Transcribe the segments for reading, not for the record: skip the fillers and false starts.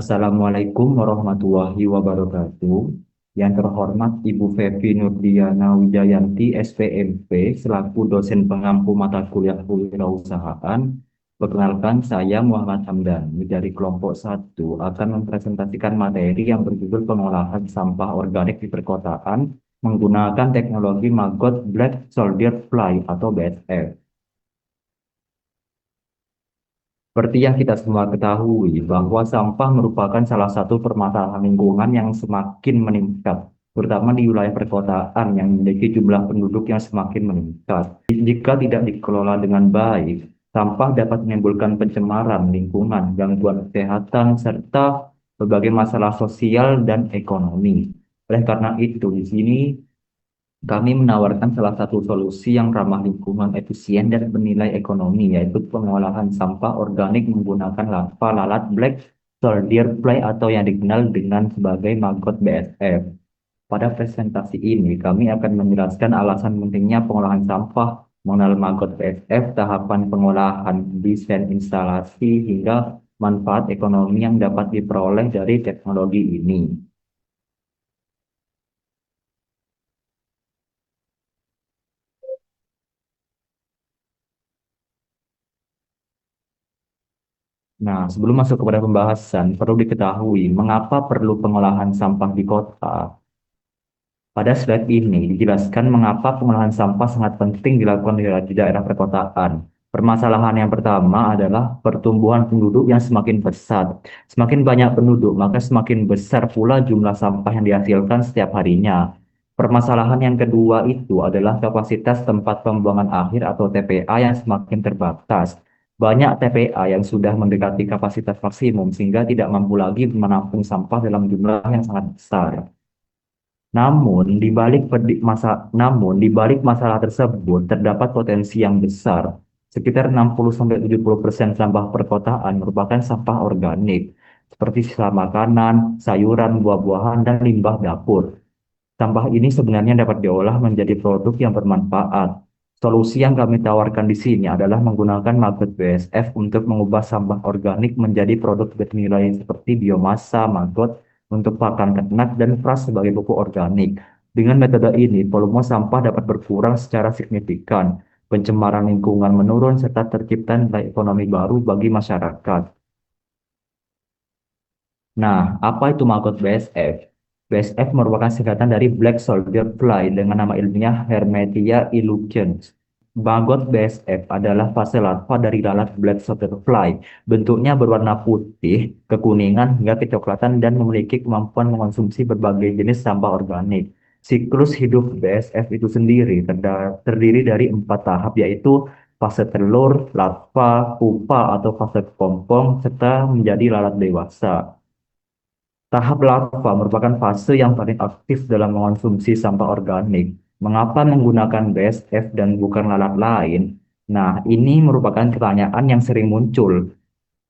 Assalamualaikum warahmatullahi wabarakatuh. Yang terhormat Ibu Fevi Nurdiana Wijayanti, SPMP, selaku dosen pengampu mata kuliah kewirausahaan. Perkenalkan, saya Muhammad Hamdani dari kelompok satu akan mempresentasikan materi yang berjudul pengolahan sampah organik di perkotaan menggunakan teknologi maggot Black Soldier Fly atau BSF. Seperti yang kita semua ketahui, bahwa sampah merupakan salah satu permasalahan lingkungan yang semakin meningkat, terutama di wilayah perkotaan yang memiliki jumlah penduduk yang semakin meningkat. Jika tidak dikelola dengan baik, sampah dapat menimbulkan pencemaran lingkungan, gangguan kesehatan, serta berbagai masalah sosial dan ekonomi. Oleh karena itu, di sini kami menawarkan salah satu solusi yang ramah lingkungan, efisien, dan bernilai ekonomi, yaitu pengolahan sampah organik menggunakan lava lalat black soldier fly atau yang dikenal dengan sebagai maggot BSF. Pada presentasi ini, kami akan menjelaskan alasan pentingnya pengolahan sampah, mengenal maggot BSF, tahapan pengolahan, desain instalasi, hingga manfaat ekonomi yang dapat diperoleh dari teknologi ini. Nah, sebelum masuk kepada pembahasan, perlu diketahui mengapa perlu pengolahan sampah di kota. Pada slide ini dijelaskan mengapa pengolahan sampah sangat penting dilakukan di daerah perkotaan. Permasalahan yang pertama adalah pertumbuhan penduduk yang semakin pesat. Semakin banyak penduduk, maka semakin besar pula jumlah sampah yang dihasilkan setiap harinya. Permasalahan yang kedua itu adalah kapasitas tempat pembuangan akhir atau TPA yang semakin terbatas. Banyak TPA yang sudah mendekati kapasitas maksimum sehingga tidak mampu lagi menampung sampah dalam jumlah yang sangat besar. Namun, di balik masalah tersebut terdapat potensi yang besar. Sekitar 60-70% sampah perkotaan merupakan sampah organik, seperti sisa makanan, sayuran, buah-buahan, dan limbah dapur. Sampah ini sebenarnya dapat diolah menjadi produk yang bermanfaat. Solusi yang kami tawarkan di sini adalah menggunakan maggot BSF untuk mengubah sampah organik menjadi produk bernilai seperti biomasa, maggot untuk pakan ternak, dan pras sebagai pupuk organik. Dengan metode ini, volume sampah dapat berkurang secara signifikan, pencemaran lingkungan menurun, serta tercipta nilai ekonomi baru bagi masyarakat. Nah, apa itu maggot BSF? BSF merupakan singkatan dari Black Soldier Fly dengan nama ilmiah Hermetia elegans. Maggot BSF adalah fase larva dari lalat Black Soldier Fly. Bentuknya berwarna putih, kekuningan, hingga kecoklatan dan memiliki kemampuan mengonsumsi berbagai jenis sampah organik. Siklus hidup BSF itu sendiri terdiri dari 4 tahap, yaitu fase telur, larva, pupa atau fase kepompong, serta menjadi lalat dewasa. Tahap larva merupakan fase yang paling aktif dalam mengonsumsi sampah organik. Mengapa menggunakan BSF dan bukan lalat lain? Nah, ini merupakan pertanyaan yang sering muncul.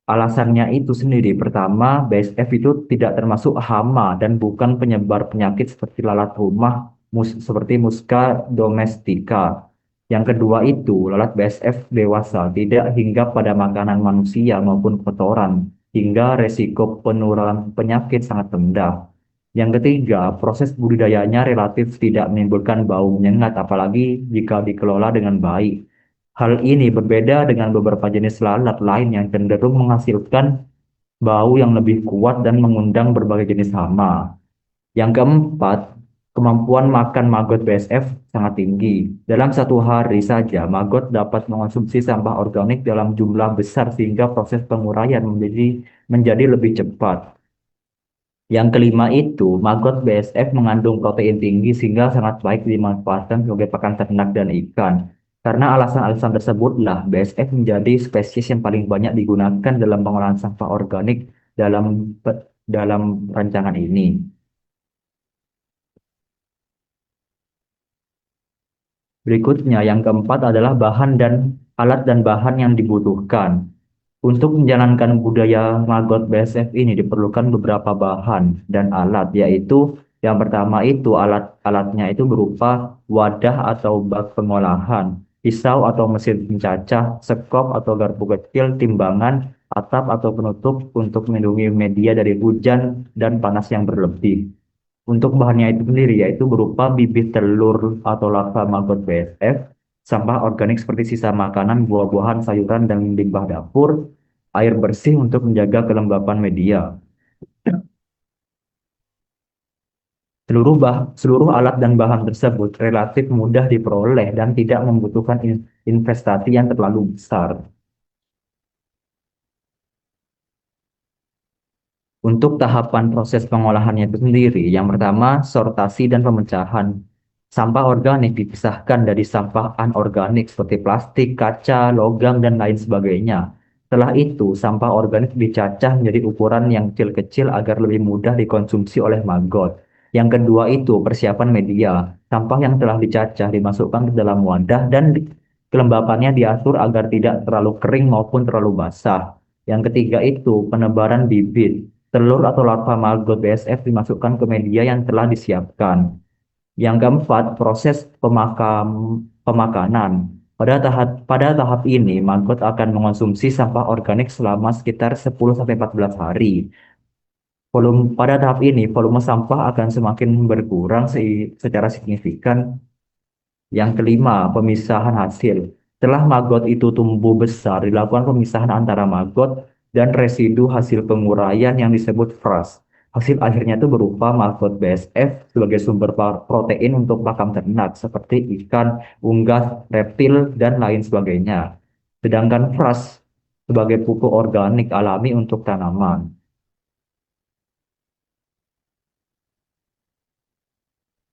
Alasannya itu sendiri, pertama, BSF itu tidak termasuk hama dan bukan penyebar penyakit seperti lalat rumah, seperti Musca domestica. Yang kedua itu, lalat BSF dewasa tidak hinggap pada makanan manusia maupun kotoran, hingga resiko penularan penyakit sangat rendah. Yang ketiga, proses budidayanya relatif tidak menimbulkan bau menyengat, apalagi jika dikelola dengan baik. Hal ini berbeda dengan beberapa jenis lalat lain yang cenderung menghasilkan bau yang lebih kuat dan mengundang berbagai jenis hama. Yang keempat, kemampuan makan maggot BSF sangat tinggi. Dalam 1 hari saja, maggot dapat mengonsumsi sampah organik dalam jumlah besar sehingga proses penguraian menjadi lebih cepat. Yang kelima itu, maggot BSF mengandung protein tinggi sehingga sangat baik dimanfaatkan sebagai pakan ternak dan ikan. Karena alasan-alasan tersebutlah, BSF menjadi spesies yang paling banyak digunakan dalam pengolahan sampah organik dalam dalam rancangan ini. Berikutnya, yang keempat adalah bahan dan alat dan bahan yang dibutuhkan. Untuk menjalankan budaya maggot BSF ini diperlukan beberapa bahan dan alat, yaitu yang pertama itu alat-alatnya itu berupa wadah atau bak pengolahan, pisau atau mesin pencacah, sekop atau garpu kecil, timbangan, atap atau penutup untuk melindungi media dari hujan dan panas yang berlebih. Untuk bahannya itu sendiri yaitu berupa bibit telur atau larva maggot BSF, sampah organik seperti sisa makanan, buah-buahan, sayuran, dan limbah dapur, air bersih untuk menjaga kelembapan media. Seluruh alat dan bahan tersebut relatif mudah diperoleh dan tidak membutuhkan investasi yang terlalu besar. Untuk tahapan proses pengolahannya itu sendiri, yang pertama sortasi dan pemecahan. Sampah organik dipisahkan dari sampah anorganik seperti plastik, kaca, logam, dan lain sebagainya. Setelah itu, sampah organik dicacah menjadi ukuran yang kecil-kecil agar lebih mudah dikonsumsi oleh maggot. Yang kedua itu persiapan media. Sampah yang telah dicacah dimasukkan ke dalam wadah dan kelembapannya diatur agar tidak terlalu kering maupun terlalu basah. Yang ketiga itu penebaran bibit. Telur atau larva maggot BSF dimasukkan ke media yang telah disiapkan. Yang keempat, proses pemakanan. Pada tahap ini, maggot akan mengonsumsi sampah organik selama sekitar 10-14 hari. Pada tahap ini, volume sampah akan semakin berkurang secara signifikan. Yang kelima, pemisahan hasil. Setelah maggot itu tumbuh besar, dilakukan pemisahan antara maggot dan residu hasil penguraian yang disebut FRAS. Hasil akhirnya itu berupa maggot BSF sebagai sumber protein untuk pakan ternak seperti ikan, unggas, reptil, dan lain sebagainya. Sedangkan FRAS sebagai pupuk organik alami untuk tanaman.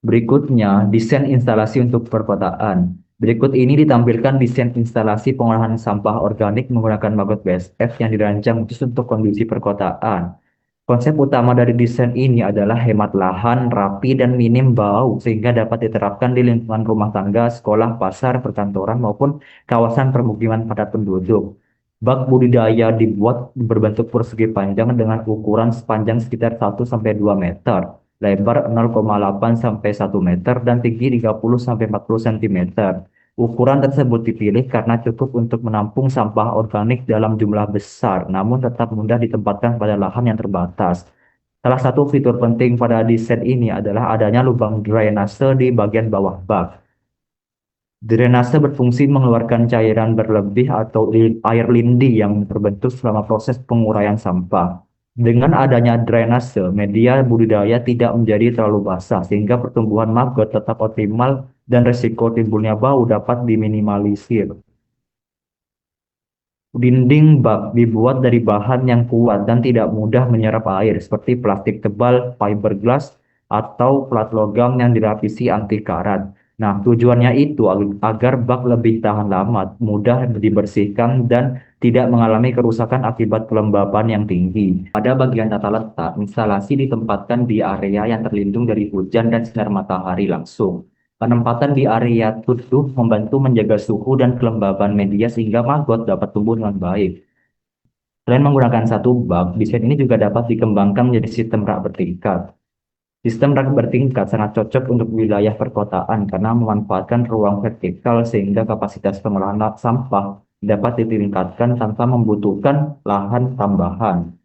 Berikutnya, desain instalasi untuk perkotaan. Berikut ini ditampilkan desain instalasi pengolahan sampah organik menggunakan maggot BSF yang dirancang khusus untuk kondisi perkotaan. Konsep utama dari desain ini adalah hemat lahan, rapi, dan minim bau sehingga dapat diterapkan di lingkungan rumah tangga, sekolah, pasar, perkantoran, maupun kawasan permukiman padat penduduk. Bak budidaya dibuat berbentuk persegi panjang dengan ukuran sepanjang sekitar 1-2 meter, lebar 0,8 sampai 1 meter, dan tinggi 30-40 cm. Ukuran tersebut dipilih karena cukup untuk menampung sampah organik dalam jumlah besar, namun tetap mudah ditempatkan pada lahan yang terbatas. Salah satu fitur penting pada desain ini adalah adanya lubang drainase di bagian bawah bak. Drainase berfungsi mengeluarkan cairan berlebih atau air lindi yang terbentuk selama proses penguraian sampah. Dengan adanya drainase, media budidaya tidak menjadi terlalu basah sehingga pertumbuhan maggot tetap optimal dan risiko timbulnya bau dapat diminimalisir. Dinding bak dibuat dari bahan yang kuat dan tidak mudah menyerap air seperti plastik tebal, fiberglass, atau plat logam yang dilapisi anti karat. Nah, tujuannya itu agar bak lebih tahan lama, mudah dibersihkan, dan tidak mengalami kerusakan akibat kelembapan yang tinggi. Pada bagian tata letak, instalasi ditempatkan di area yang terlindung dari hujan dan sinar matahari langsung. Penempatan di area teduh membantu menjaga suhu dan kelembaban media sehingga maggot dapat tumbuh dengan baik. Selain menggunakan satu bak, desain ini juga dapat dikembangkan menjadi sistem rak bertingkat. Sistem rak bertingkat sangat cocok untuk wilayah perkotaan karena memanfaatkan ruang vertikal sehingga kapasitas pengolahan sampah dapat ditingkatkan tanpa membutuhkan lahan tambahan.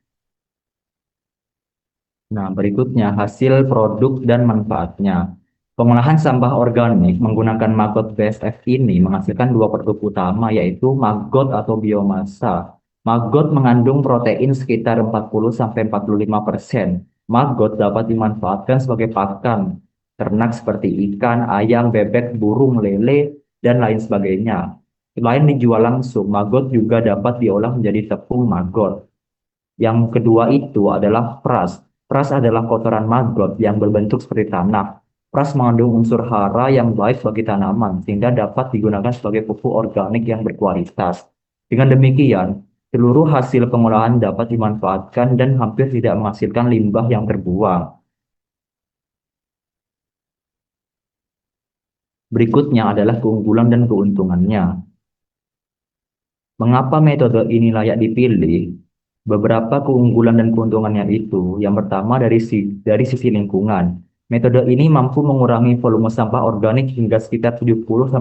Nah, berikutnya hasil produk dan manfaatnya. Pengolahan sampah organik menggunakan maggot BSF ini menghasilkan dua produk utama yaitu maggot atau biomasa. Maggot mengandung protein sekitar 40-45%. Maggot dapat dimanfaatkan sebagai pakan ternak seperti ikan, ayam, bebek, burung, lele, dan lain sebagainya. Selain dijual langsung, maggot juga dapat diolah menjadi tepung maggot. Yang kedua itu adalah pras. Pras adalah kotoran maggot yang berbentuk seperti tanah. Pras mengandung unsur hara yang baik bagi tanaman, sehingga dapat digunakan sebagai pupuk organik yang berkualitas. Dengan demikian, seluruh hasil pengolahan dapat dimanfaatkan dan hampir tidak menghasilkan limbah yang terbuang. Berikutnya adalah keunggulan dan keuntungannya. Mengapa metode ini layak dipilih? Beberapa keunggulan dan keuntungannya itu, yang pertama dari sisi lingkungan. Metode ini mampu mengurangi volume sampah organik hingga sekitar 70-80%.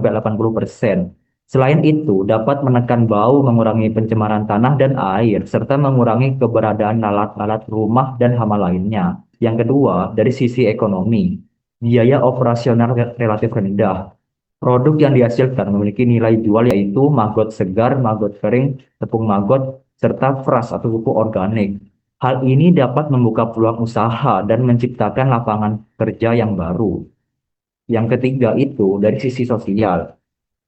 Selain itu, dapat menekan bau, mengurangi pencemaran tanah dan air, serta mengurangi keberadaan lalat-lalat rumah dan hama lainnya. Yang kedua, dari sisi ekonomi, biaya operasional relatif rendah. Produk yang dihasilkan memiliki nilai jual yaitu maggot segar, maggot kering, tepung maggot, serta fresh atau pupuk organik. Hal ini dapat membuka peluang usaha dan menciptakan lapangan kerja yang baru. Yang ketiga itu dari sisi sosial.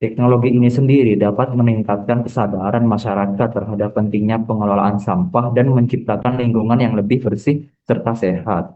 Teknologi ini sendiri dapat meningkatkan kesadaran masyarakat terhadap pentingnya pengelolaan sampah dan menciptakan lingkungan yang lebih bersih serta sehat.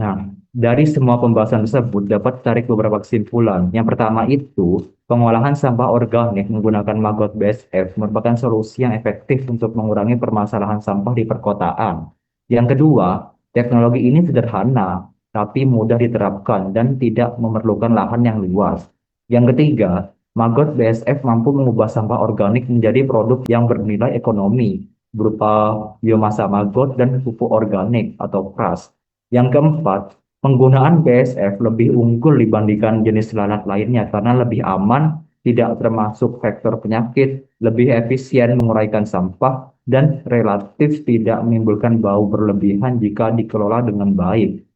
Nah, dari semua pembahasan tersebut dapat tarik beberapa kesimpulan. Yang pertama itu, pengolahan sampah organik menggunakan maggot BSF merupakan solusi yang efektif untuk mengurangi permasalahan sampah di perkotaan. Yang kedua, teknologi ini sederhana, tapi mudah diterapkan dan tidak memerlukan lahan yang luas. Yang ketiga, maggot BSF mampu mengubah sampah organik menjadi produk yang bernilai ekonomi berupa biomasa maggot dan pupuk organik atau KRAS. Yang keempat, penggunaan BSF lebih unggul dibandingkan jenis lalat lainnya karena lebih aman, tidak termasuk faktor penyakit, lebih efisien menguraikan sampah, dan relatif tidak menimbulkan bau berlebihan jika dikelola dengan baik.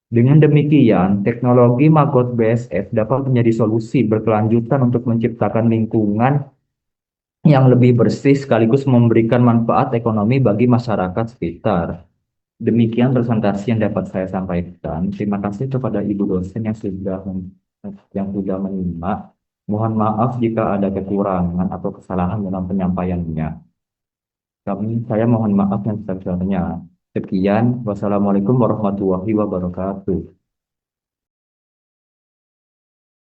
Dengan demikian, teknologi maggot BSF dapat menjadi solusi berkelanjutan untuk menciptakan lingkungan yang lebih bersih sekaligus memberikan manfaat ekonomi bagi masyarakat sekitar. Demikian presentasi yang dapat saya sampaikan. Terima kasih kepada Ibu dosen yang sudah menyimak. Mohon maaf jika ada kekurangan atau kesalahan dalam penyampaiannya. Saya mohon maaf yang sebesar-besarnya. Sekian, wassalamualaikum warahmatullahi wabarakatuh.